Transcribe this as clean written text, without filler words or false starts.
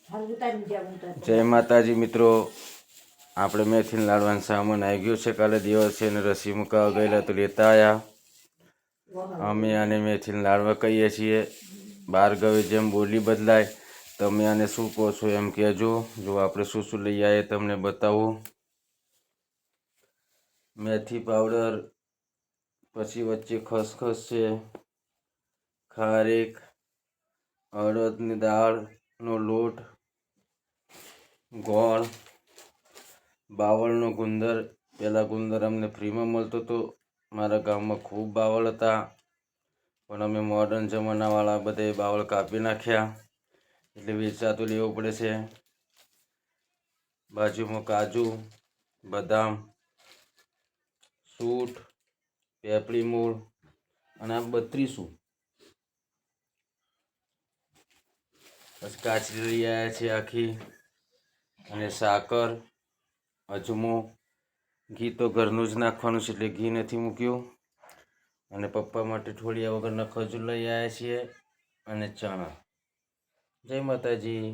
જય માતાજી મિત્રો, આપણે મેથીને લાડવાનો સામાન આવી ગયો છે. કાલે દિવસ છે ને રસી મુકાવા ગયેલા તો લેતા આવ્યા. અમે આને મેથીને લાડવા કહીએ છીએ. બહાર ગવે જેમ બોલી બદલાય, તમે આને શું કહો છો એમ કહેજો. જો આપણે શું શું લઈ આવીએ તમને બતાવું. મેથી પાવડર, પછી વચ્ચે ખસખસ છે, ખારેક, અડદની દાળનો લોટ, ગોળ, બાવળનો ગુંદર. પહેલાં ગુંદર અમને ફ્રીમાં મળતો હતો. મારા ગામમાં ખૂબ બાવળ હતા, પણ અમે મોડર્ન જમાનાવાળા બધે બાવળ કાપી નાખ્યા, એટલે વેચાતું લેવું પડે છે. બાજુમાં કાજુ, બદામ, સૂંઠ, પેપડી મૂળ અને આ 32. પછી કાચરી લઈ આવ્યા છે આખી, અને સાકર, અજમો. ઘી તો ઘરનું જ નાખવાનું છે એટલે ઘી નથી મૂક્યું. અને પપ્પા માટે ઠોળિયા વગરના ખજૂર લઈ આવ્યા છીએ, અને ચણા. જય માતાજી.